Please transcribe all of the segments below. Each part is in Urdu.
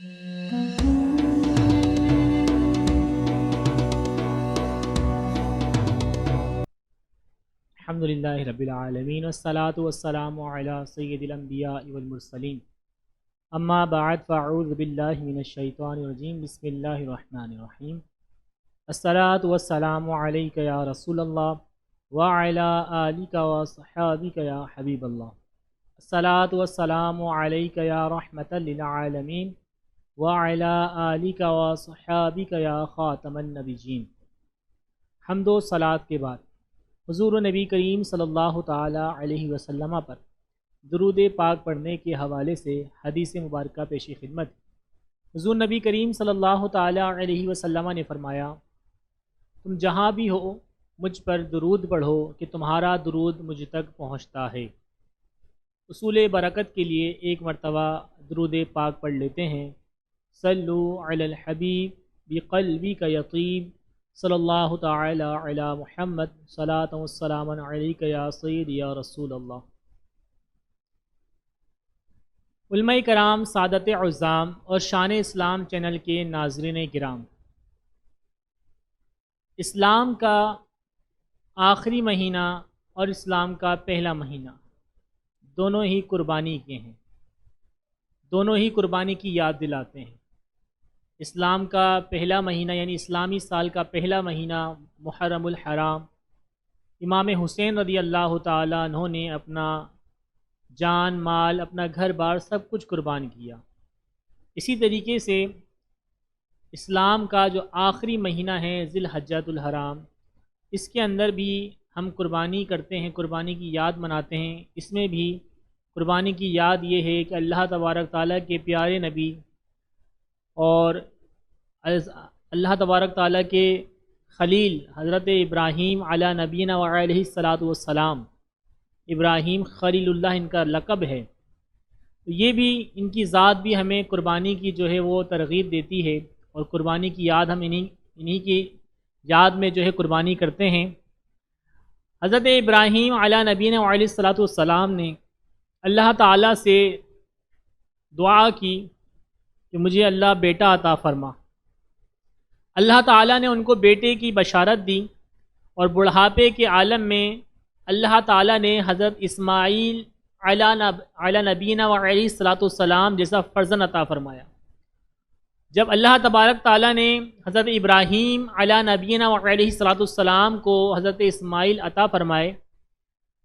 الحمد للہ رب العالمین والصلاة والسلام علی سید الانبیاء والمرسلین اما بعد فاعوذ باللہ من الشیطان الرجیم بسم اللہ الرحمن الرحیم الصلاة والسلام علیک یا رسول اللہ وعلی آلک وصحابک یا حبیب اللہ الصلاة والسلام علیک یا رحمۃ للعالمین وعلی آلک وصحابک یا خاتم النبیین۔ حمد و صلاۃ کے بعد حضور نبی کریم صلی اللہ تعالیٰ علیہ وسلم پر درود پاک پڑھنے کے حوالے سے حدیث مبارکہ پیش خدمت۔ حضور نبی کریم صلی اللہ تعالیٰ علیہ وسلم نے فرمایا، تم جہاں بھی ہو مجھ پر درود پڑھو کہ تمہارا درود مجھ تک پہنچتا ہے۔ اصول برکت کے لیے ایک مرتبہ درود پاک پڑھ لیتے ہیں۔ صلو علی الحبیب بقلبک یطیب صلی اللہ تعالی علی محمد صلاۃ والسلام علیک یا سید یا رسول اللہ۔ علماء کرام، سعادت عظام اور شان اسلام چینل کے ناظرین کرام، اسلام کا آخری مہینہ اور اسلام کا پہلا مہینہ دونوں ہی قربانی کے ہیں، دونوں ہی قربانی کی یاد دلاتے ہیں۔ اسلام کا پہلا مہینہ یعنی اسلامی سال کا پہلا مہینہ محرم الحرام، امام حسین رضی اللہ تعالیٰ عنہ نے اپنا جان مال، اپنا گھر بار سب کچھ قربان کیا۔ اسی طریقے سے اسلام کا جو آخری مہینہ ہے ذی الحجۃ الحرام، اس کے اندر بھی ہم قربانی کرتے ہیں، قربانی کی یاد مناتے ہیں۔ اس میں بھی قربانی کی یاد یہ ہے کہ اللہ تبارک تعالیٰ کے پیارے نبی اور اللہ تبارک تعالیٰ کے خلیل حضرت ابراہیم علی نبینا وعلیہ الصلاۃ والسلام، ابراہیم خلیل اللہ ان کا لقب ہے، تو یہ بھی ان کی ذات بھی ہمیں قربانی کی جو ہے وہ ترغیب دیتی ہے، اور قربانی کی یاد ہم انہی کی یاد میں جو ہے قربانی کرتے ہیں۔ حضرت ابراہیم علی نبینا وعلیہ الصلاۃ والسلام نے اللہ تعالیٰ سے دعا کی کہ مجھے اللہ بیٹا عطا فرما۔ اللہ تعالیٰ نے ان کو بیٹے کی بشارت دی، اور بڑھاپے کے عالم میں اللہ تعالیٰ نے حضرت اسماعیل علی نبینا وعلیہ الصلاۃ والسلام جیسا فرزند عطا فرمایا۔ جب اللہ تبارک تعالیٰ نے حضرت ابراہیم علی نبینا وعلیہ الصلاۃ والسلام کو حضرت اسماعیل عطا فرمائے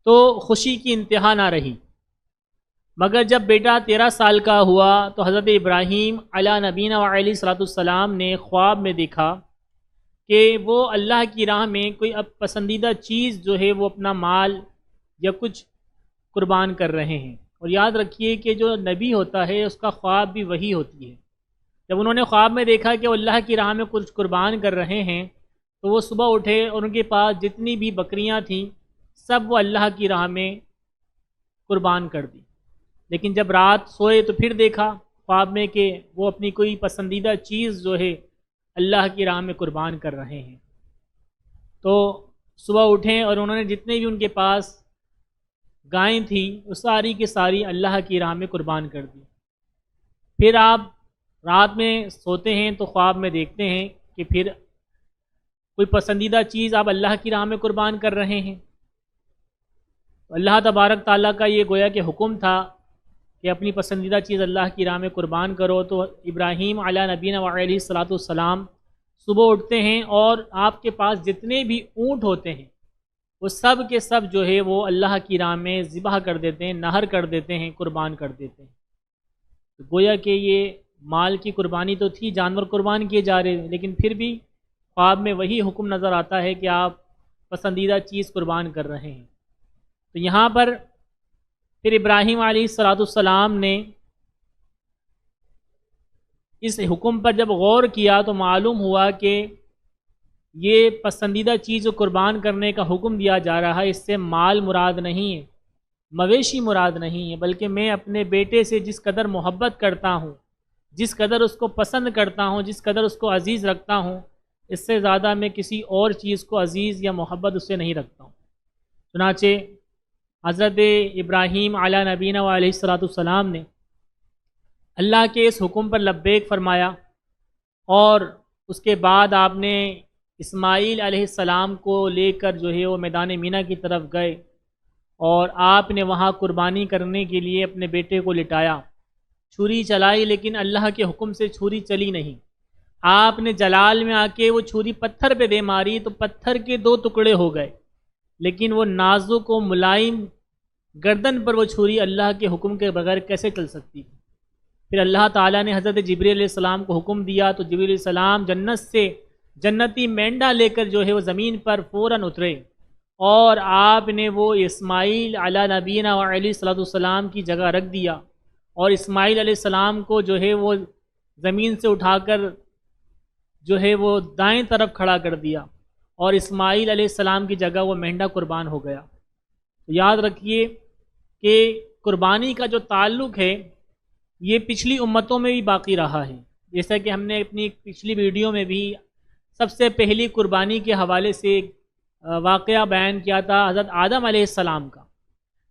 تو خوشی کی انتہا نہ رہی، مگر جب بیٹا 13 سال کا ہوا تو حضرت ابراہیم علی نبینا وعلیہ الصلاۃ والسلام نے خواب میں دیکھا کہ وہ اللہ کی راہ میں کوئی اب پسندیدہ چیز جو ہے وہ اپنا مال یا کچھ قربان کر رہے ہیں۔ اور یاد رکھیے کہ جو نبی ہوتا ہے اس کا خواب بھی وہی ہوتی ہے۔ جب انہوں نے خواب میں دیکھا کہ وہ اللہ کی راہ میں کچھ قربان کر رہے ہیں تو وہ صبح اٹھے اور ان کے پاس جتنی بھی بکریاں تھیں سب وہ اللہ کی راہ میں قربان کر دی۔ لیکن جب رات سوئے تو پھر دیکھا خواب میں کہ وہ اپنی کوئی پسندیدہ چیز جو ہے اللہ کی راہ میں قربان کر رہے ہیں۔ تو صبح اٹھیں اور انہوں نے جتنے بھی ان کے پاس گائیں تھیں وہ ساری کی ساری اللہ کی راہ میں قربان کر دی۔ پھر آپ رات میں سوتے ہیں تو خواب میں دیکھتے ہیں کہ پھر کوئی پسندیدہ چیز آپ اللہ کی راہ میں قربان کر رہے ہیں۔ اللہ تبارک تعالیٰ کا یہ گویا کہ حکم تھا کہ اپنی پسندیدہ چیز اللہ کی راہ میں قربان کرو۔ تو ابراہیم علی نبینا وعلیہ الصلاۃ والسلام صبح اٹھتے ہیں اور آپ کے پاس جتنے بھی اونٹ ہوتے ہیں وہ سب کے سب جو ہے وہ اللہ کی راہ میں ذبح کر دیتے ہیں، نہر کر دیتے ہیں، قربان کر دیتے ہیں۔ تو گویا کہ یہ مال کی قربانی تو تھی، جانور قربان کیے جا رہے ہیں، لیکن پھر بھی خواب میں وہی حکم نظر آتا ہے کہ آپ پسندیدہ چیز قربان کر رہے ہیں۔ تو یہاں پر پھر ابراہیم علیہ الصلاۃ والسلام نے اس حکم پر جب غور کیا تو معلوم ہوا کہ یہ پسندیدہ چیز قربان کرنے کا حکم دیا جا رہا ہے، اس سے مال مراد نہیں ہے، مویشی مراد نہیں ہے، بلکہ میں اپنے بیٹے سے جس قدر محبت کرتا ہوں، جس قدر اس کو پسند کرتا ہوں، جس قدر اس کو عزیز رکھتا ہوں، اس سے زیادہ میں کسی اور چیز کو عزیز یا محبت اس سے نہیں رکھتا ہوں۔ چنانچہ حضرت ابراہیم علی نبینا علیہ الصلاۃ والسلام نے اللہ کے اس حکم پر لبیک فرمایا، اور اس کے بعد آپ نے اسماعیل علیہ السلام کو لے کر جو ہے وہ میدان مینا کی طرف گئے، اور آپ نے وہاں قربانی کرنے کے لیے اپنے بیٹے کو لٹایا، چھری چلائی، لیکن اللہ کے حکم سے چھری چلی نہیں۔ آپ نے جلال میں آ کے وہ چھری پتھر پہ دے ماری تو پتھر کے 2 ٹکڑے ہو گئے، لیکن وہ نازک و ملائم گردن پر وہ چھری اللہ کے حکم کے بغیر کیسے چل سکتی؟ پھر اللہ تعالیٰ نے حضرت جبریل علیہ السلام کو حکم دیا تو جبریل علیہ السلام جنت سے جنتی مینڈا لے کر جو ہے وہ زمین پر فوراً اترے، اور آپ نے وہ اسماعیل علی نبینا و علیہ الصلوۃ والسلام کی جگہ رکھ دیا، اور اسماعیل علیہ السلام کو جو ہے وہ زمین سے اٹھا کر جو ہے وہ دائیں طرف کھڑا کر دیا، اور اسماعیل علیہ السلام کی جگہ وہ مینڈا قربان ہو گیا۔ تو یاد رکھیے کہ قربانی کا جو تعلق ہے یہ پچھلی امتوں میں بھی باقی رہا ہے، جیسا کہ ہم نے اپنی پچھلی ویڈیو میں بھی سب سے پہلی قربانی کے حوالے سے ایک واقعہ بیان کیا تھا حضرت آدم علیہ السلام کا۔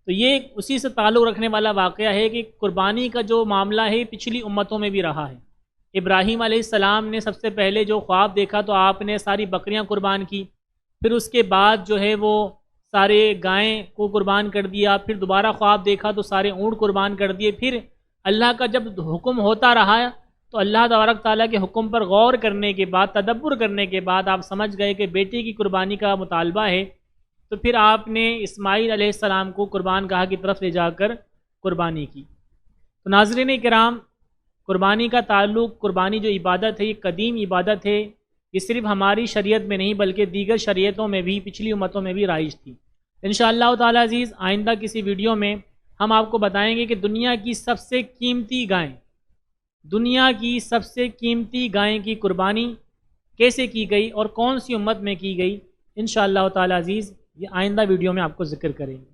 تو یہ اسی سے تعلق رکھنے والا واقعہ ہے کہ قربانی کا جو معاملہ ہے پچھلی امتوں میں بھی رہا ہے۔ ابراہیم علیہ السلام نے سب سے پہلے جو خواب دیکھا تو آپ نے ساری بکریاں قربان کی، پھر اس کے بعد جو ہے وہ سارے گائیں کو قربان کر دیا، پھر دوبارہ خواب دیکھا تو سارے اونٹ قربان کر دیے۔ پھر اللہ کا جب حکم ہوتا رہا تو اللہ تبارک تعالیٰ کے حکم پر غور کرنے کے بعد، تدبر کرنے کے بعد آپ سمجھ گئے کہ بیٹے کی قربانی کا مطالبہ ہے، تو پھر آپ نے اسماعیل علیہ السلام کو قربان گاہ کی طرف لے جا کر قربانی کی۔ تو ناظرین کرام، قربانی کا تعلق، قربانی جو عبادت ہے یہ قدیم عبادت ہے، یہ صرف ہماری شریعت میں نہیں بلکہ دیگر شریعتوں میں بھی، پچھلی امتوں میں بھی رائج تھی۔ انشاءاللہ تعالی عزیز آئندہ کسی ویڈیو میں ہم آپ کو بتائیں گے کہ دنیا کی سب سے قیمتی گائیں کی قربانی کیسے کی گئی اور کون سی امت میں کی گئی۔ انشاءاللہ تعالی عزیز یہ آئندہ ویڈیو میں آپ کو ذکر کریں گے۔